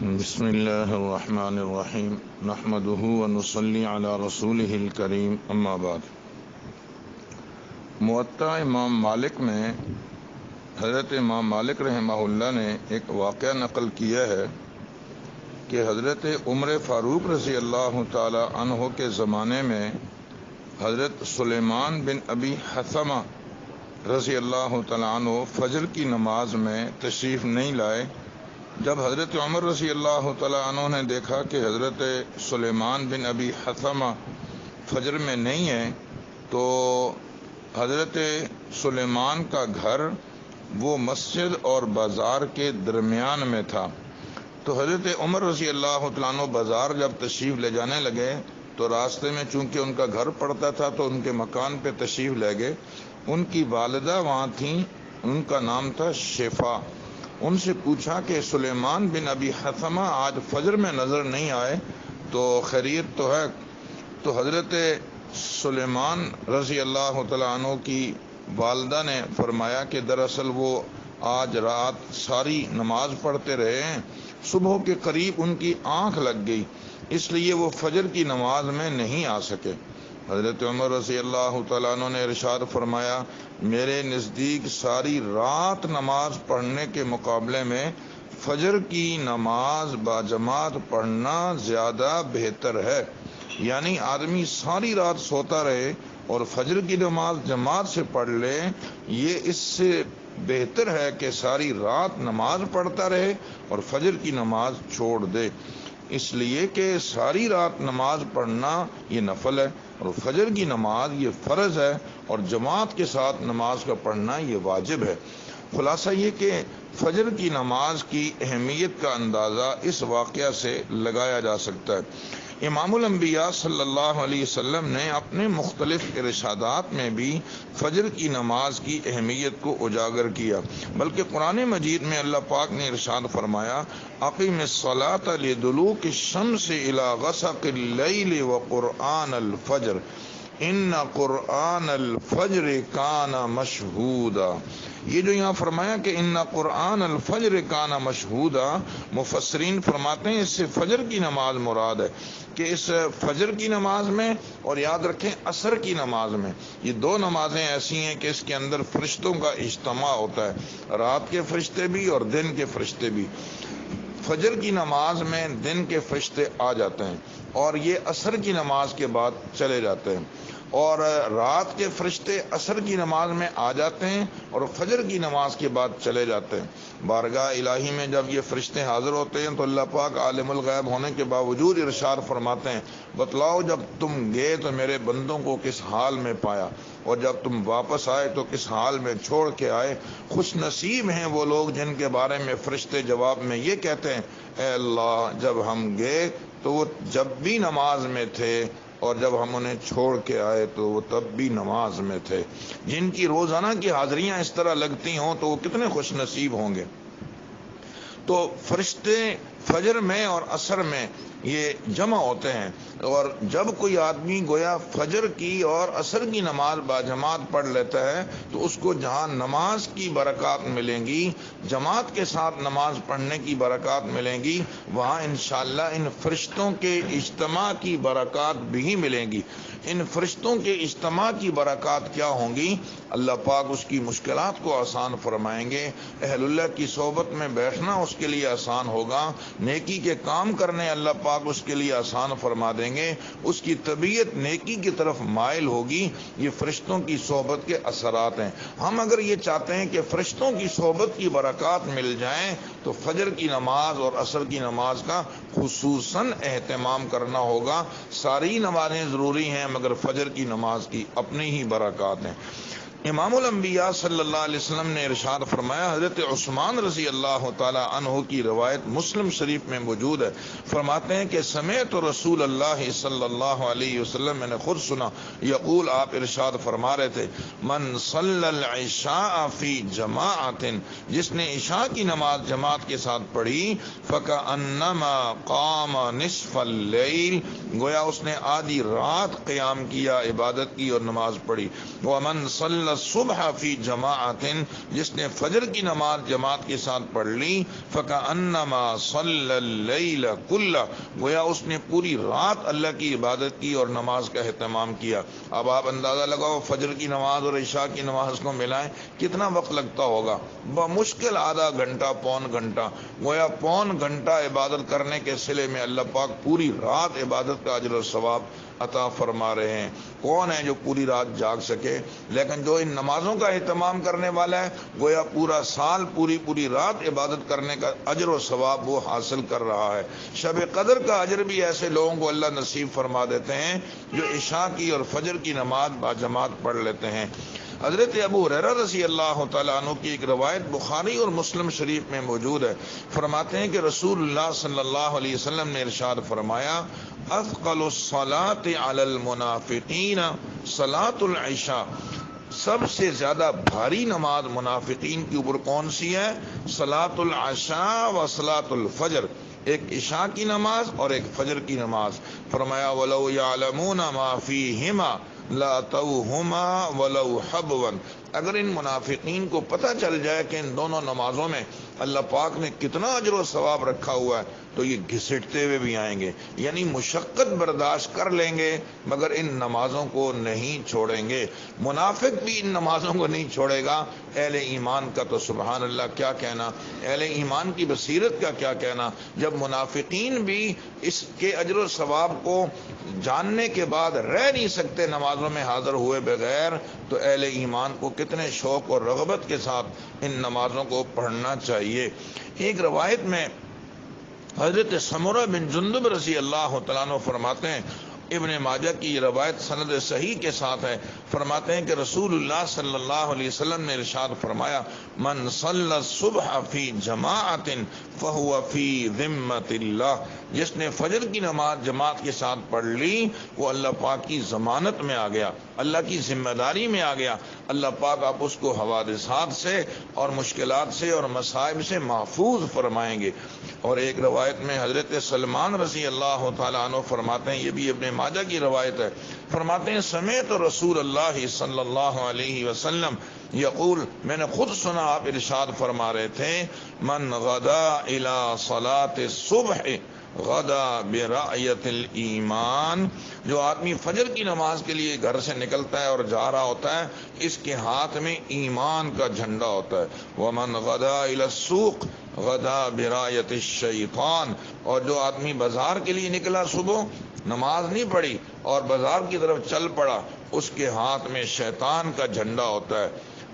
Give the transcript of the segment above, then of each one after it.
بسم اللہ الرحمن الرحیم نحمده ونصلی علی رسوله الکریم اما بعد۔ موطا امام مالک میں حضرت امام مالک رحمہ اللہ نے ایک واقعہ نقل کیا ہے کہ حضرت عمر فاروق رضی اللہ تعالی عنہ کے زمانے میں حضرت سلیمان بن ابی حثمہ رضی اللہ تعالی عنہ فجر کی نماز میں تشریف نہیں لائے۔ جب حضرت عمر رضی اللہ تعالی عنہ نے دیکھا کہ حضرت سلیمان بن ابی حثمہ فجر میں نہیں ہے تو حضرت سلیمان کا گھر وہ مسجد اور بازار کے درمیان میں تھا، تو حضرت عمر رضی اللہ تعالیٰ عنہ بازار جب تشریف لے جانے لگے تو راستے میں چونکہ ان کا گھر پڑتا تھا تو ان کے مکان پہ تشریف لے گئے۔ ان کی والدہ وہاں تھیں، ان کا نام تھا شفا۔ ان سے پوچھا کہ سلیمان بن ابی حثمہ آج فجر میں نظر نہیں آئے تو خیریت تو ہے؟ تو حضرت سلیمان رضی اللہ تعالیٰ عنہ کی والدہ نے فرمایا کہ دراصل وہ آج رات ساری نماز پڑھتے رہے ہیں، صبح کے قریب ان کی آنکھ لگ گئی، اس لیے وہ فجر کی نماز میں نہیں آ سکے۔ حضرت عمر رضی اللہ تعالیٰ عنہ نے ارشاد فرمایا، میرے نزدیک ساری رات نماز پڑھنے کے مقابلے میں فجر کی نماز باجماعت پڑھنا زیادہ بہتر ہے۔ یعنی آدمی ساری رات سوتا رہے اور فجر کی نماز جماعت سے پڑھ لے، یہ اس سے بہتر ہے کہ ساری رات نماز پڑھتا رہے اور فجر کی نماز چھوڑ دے، اس لیے کہ ساری رات نماز پڑھنا یہ نفل ہے اور فجر کی نماز یہ فرض ہے اور جماعت کے ساتھ نماز کا پڑھنا یہ واجب ہے۔ خلاصہ یہ کہ فجر کی نماز کی اہمیت کا اندازہ اس واقعہ سے لگایا جا سکتا ہے۔ امام الانبیاء صلی اللہ علیہ وسلم نے اپنے مختلف ارشادات میں بھی فجر کی نماز کی اہمیت کو اجاگر کیا، بلکہ قرآن مجید میں اللہ پاک نے ارشاد فرمایا، اقیم الصلاۃ لدلوک الشمس الی غسق اللیل وقرآن الفجر ان قرآن الفجر کان مشہودا۔ یہ جو یہاں فرمایا کہ ان قرآن الفجر کان مشہودا، مفسرین فرماتے ہیں اس سے فجر کی نماز مراد ہے کہ اس فجر کی نماز میں اور یاد رکھیں عصر کی نماز میں، یہ دو نمازیں ایسی ہیں کہ اس کے اندر فرشتوں کا اجتماع ہوتا ہے، رات کے فرشتے بھی اور دن کے فرشتے بھی۔ فجر کی نماز میں دن کے فرشتے آ جاتے ہیں اور یہ عصر کی نماز کے بعد چلے جاتے ہیں، اور رات کے فرشتے عصر کی نماز میں آ جاتے ہیں اور فجر کی نماز کے بعد چلے جاتے ہیں۔ بارگاہ الہی میں جب یہ فرشتے حاضر ہوتے ہیں تو اللہ پاک عالم الغیب ہونے کے باوجود ارشاد فرماتے ہیں، بتلاؤ جب تم گئے تو میرے بندوں کو کس حال میں پایا اور جب تم واپس آئے تو کس حال میں چھوڑ کے آئے۔ خوش نصیب ہیں وہ لوگ جن کے بارے میں فرشتے جواب میں یہ کہتے ہیں، اے اللہ جب ہم گئے تو وہ جب بھی نماز میں تھے اور جب ہم انہیں چھوڑ کے آئے تو وہ تب بھی نماز میں تھے۔ جن کی روزانہ کی حاضریاں اس طرح لگتی ہوں تو وہ کتنے خوش نصیب ہوں گے۔ تو فرشتے فجر میں اور عصر میں یہ جمع ہوتے ہیں، اور جب کوئی آدمی گویا فجر کی اور عصر کی نماز باجماعت پڑھ لیتا ہے تو اس کو جہاں نماز کی برکات ملیں گی، جماعت کے ساتھ نماز پڑھنے کی برکات ملیں گی، وہاں انشاءاللہ ان فرشتوں کے اجتماع کی برکات بھی ملیں گی۔ ان فرشتوں کے اجتماع کی برکات کیا ہوں گی؟ اللہ پاک اس کی مشکلات کو آسان فرمائیں گے، اہل اللہ کی صحبت میں بیٹھنا اس کے لیے آسان ہوگا، نیکی کے کام کرنے اللہ پاک اس کے لیے آسان فرما دیں گے، اس کی طبیعت نیکی کی طرف مائل ہوگی۔ یہ فرشتوں کی صحبت کے اثرات ہیں۔ ہم اگر یہ چاہتے ہیں کہ فرشتوں کی صحبت کی برکات مل جائیں تو فجر کی نماز اور عصر کی نماز کا خصوصاً اہتمام کرنا ہوگا۔ ساری نمازیں ضروری ہیں مگر فجر کی نماز کی اپنی ہی برکات ہیں۔ امام الانبیاء صلی اللہ علیہ وسلم نے ارشاد فرمایا، حضرت عثمان رضی اللہ تعالی عنہ کی روایت مسلم شریف میں موجود ہے، فرماتے ہیں کہ سمعت رسول اللہ صلی اللہ علیہ وسلم، میں نے خود سنا، یقول آپ ارشاد فرما رہے تھے، من صلی العشاء فی جماعت، جس نے عشاء کی نماز جماعت کے ساتھ پڑھی، فکأنما قام نصف اللیل، گویا اس نے آدھی رات قیام کیا، عبادت کی اور نماز پڑھی۔ ومن صلی الصبح فی جماعت، جس نے فجر کی نماز جماعت کے ساتھ پڑھ لی، فکأنما صلی اللیل کلہ، گویا اس نے پوری رات اللہ کی عبادت کی اور نماز کا اہتمام کیا۔ اب آپ اندازہ لگاؤ فجر کی نماز اور عشاء کی نماز کو ملائیں کتنا وقت لگتا ہوگا، بمشکل آدھا گھنٹہ پون گھنٹہ، گویا پون گھنٹہ عبادت کرنے کے صلے میں اللہ پاک پوری رات عبادت کا اجر و ثواب عطا فرما رہے ہیں۔ کون ہے جو پوری رات جاگ سکے، لیکن جو ان نمازوں کا اہتمام کرنے والا ہے گویا پورا سال پوری رات عبادت کرنے کا اجر و ثواب وہ حاصل کر رہا ہے۔ شب قدر کا اجر بھی ایسے لوگوں کو اللہ نصیب فرما دیتے ہیں جو عشاء کی اور فجر کی نماز باجماعت پڑھ لیتے ہیں۔ حضرت ابو ہریرہ رضی اللہ تعالیٰ عنہ کی ایک روایت بخاری اور مسلم شریف میں موجود ہے، فرماتے ہیں کہ رسول اللہ صلی اللہ علیہ وسلم نے ارشاد فرمایا، اثقل الصلاة علی المنافقین صلاة العشاء، سب سے زیادہ بھاری نماز منافقین کے اوپر کون سی ہے؟ صلاة العشاء و صلاة الفجر، ایک عشاء کی نماز اور ایک فجر کی نماز۔ فرمایا وَلَوْ يَعْلَمُونَ مَا فِيهِمَا لَأَتَوْهُمَا وَلَوْ حَبْوًا، اگر ان منافقین کو پتہ چل جائے کہ ان دونوں نمازوں میں اللہ پاک نے کتنا اجر و ثواب رکھا ہوا ہے تو یہ گھسٹتے ہوئے بھی آئیں گے، یعنی مشقت برداشت کر لیں گے مگر ان نمازوں کو نہیں چھوڑیں گے۔ منافق بھی ان نمازوں کو نہیں چھوڑے گا، اہل ایمان کا تو سبحان اللہ کیا کہنا، اہل ایمان کی بصیرت کا کیا کہنا، جب منافقین بھی اس کے اجر و ثواب کو جاننے کے بعد رہ نہیں سکتے نمازوں میں حاضر ہوئے بغیر، تو اہل ایمان کو کتنے شوق اور رغبت کے ساتھ ان نمازوں کو پڑھنا چاہیے۔ ایک روایت میں حضرت سمرہ بن جندب رضی اللہ تعالیٰ عنہ فرماتے ہیں، ابن ماجہ کی یہ روایت سند صحیح کے ساتھ ہے، فرماتے ہیں کہ رسول اللہ صلی اللہ علیہ وسلم نے ارشاد فرمایا، من صلی الصبح فی جماعت فہو فی ذمۃ اللہ، جس نے فجر کی نماز جماعت کے ساتھ پڑھ لی وہ اللہ پاک کی ضمانت میں آ گیا، اللہ کی ذمہ داری میں آ گیا۔ اللہ پاک آپ اس کو حوادثات سے اور مشکلات سے اور مصائب سے محفوظ فرمائیں گے۔ اور ایک روایت میں حضرت سلمان رضی اللہ تعالیٰ عنہ فرماتے ہیں، یہ بھی ابن ماجہ کی روایت ہے، فرماتے ہیں سمعت رسول اللہ صلی اللہ علیہ وسلم یقول، میں نے خود سنا آپ ارشاد فرما رہے تھے، من غدا الی صلاۃ الصبح غدا برایت الایمان، جو آدمی فجر کی نماز کے لیے گھر سے نکلتا ہے اور جا رہا ہوتا ہے اس کے ہاتھ میں ایمان کا جھنڈا ہوتا ہے۔ ومن غدا الی السوق غدا برایت الشیطان، اور جو آدمی بازار کے لیے نکلا صبح نماز نہیں پڑھی اور بازار کی طرف چل پڑا اس کے ہاتھ میں شیطان کا جھنڈا ہوتا ہے۔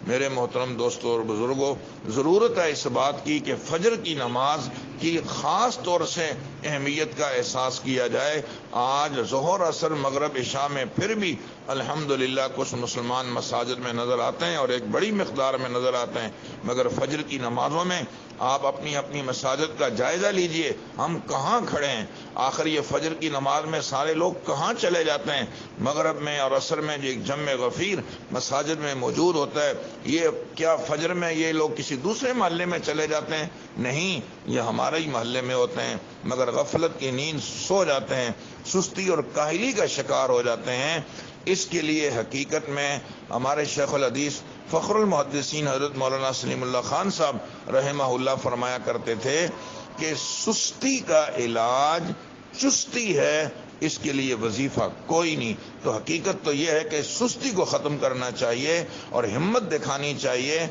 میرے محترم دوستوں اور بزرگوں، ضرورت ہے اس بات کی کہ فجر کی نماز کی خاص طور سے اہمیت کا احساس کیا جائے۔ آج ظہر عصر مغرب عشاء میں پھر بھی الحمدللہ کچھ مسلمان مساجد میں نظر آتے ہیں اور ایک بڑی مقدار میں نظر آتے ہیں، مگر فجر کی نمازوں میں آپ اپنی اپنی مساجد کا جائزہ لیجئے، ہم کہاں کھڑے ہیں؟ آخر یہ فجر کی نماز میں سارے لوگ کہاں چلے جاتے ہیں؟ مغرب میں اور عصر میں جو ایک جمع غفیر مساجد میں موجود ہوتا ہے، یہ کیا فجر میں یہ لوگ کسی دوسرے محلے میں چلے جاتے ہیں؟ نہیں، یہ ہمارے ہی محلے میں ہوتے ہیں، مگر غفلت کی نیند سو جاتے ہیں، سستی اور کاہلی کا شکار ہو جاتے ہیں۔ اس کے لیے حقیقت میں ہمارے شیخ الحدیث فخر المحدثین حضرت مولانا سلیم اللہ خان صاحب رحمہ اللہ فرمایا کرتے تھے کہ سستی کا علاج چستی ہے، اس کے لیے وظیفہ کوئی نہیں۔ تو حقیقت تو یہ ہے کہ سستی کو ختم کرنا چاہیے اور ہمت دکھانی چاہیے۔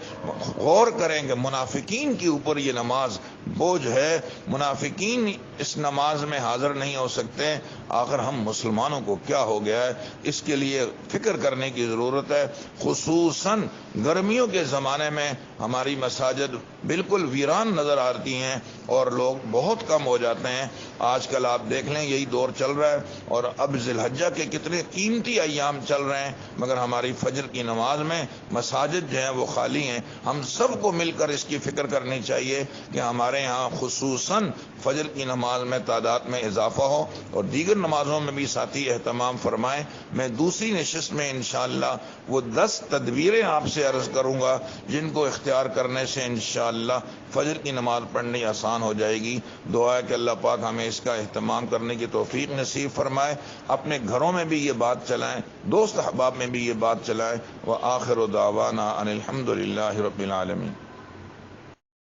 غور کریں کہ منافقین کے اوپر یہ نماز بوجھ ہے، منافقین اس نماز میں حاضر نہیں ہو سکتے، آخر ہم مسلمانوں کو کیا ہو گیا ہے؟ اس کے لیے فکر کرنے کی ضرورت ہے۔ خصوصاً گرمیوں کے زمانے میں ہماری مساجد بالکل ویران نظر آتی ہیں اور لوگ بہت کم ہو جاتے ہیں۔ آج کل آپ دیکھ لیں یہی دور چل رہا ہے اور اب ذی الحجہ کے کتنے قیمتی ایام چل رہے ہیں، مگر ہماری فجر کی نماز میں مساجد جو ہیں وہ خالی ہیں۔ ہم سب کو مل کر اس کی فکر کرنی چاہیے کہ ہمارے ہمارے ہاں خصوصاً فجر کی نماز میں تعداد میں اضافہ ہو اور دیگر نمازوں میں بھی ساتھی اہتمام فرمائیں۔ میں دوسری نشست میں انشاءاللہ وہ 10 تدبیریں آپ سے عرض کروں گا جن کو اختیار کرنے سے انشاءاللہ فجر کی نماز پڑھنی آسان ہو جائے گی۔ دعا ہے کہ اللہ پاک ہمیں اس کا اہتمام کرنے کی توفیق نصیب فرمائے۔ اپنے گھروں میں بھی یہ بات چلائیں، دوست احباب میں بھی یہ بات چلائیں۔ وآخر دعوانا ان الحمد للہ رب العالمین۔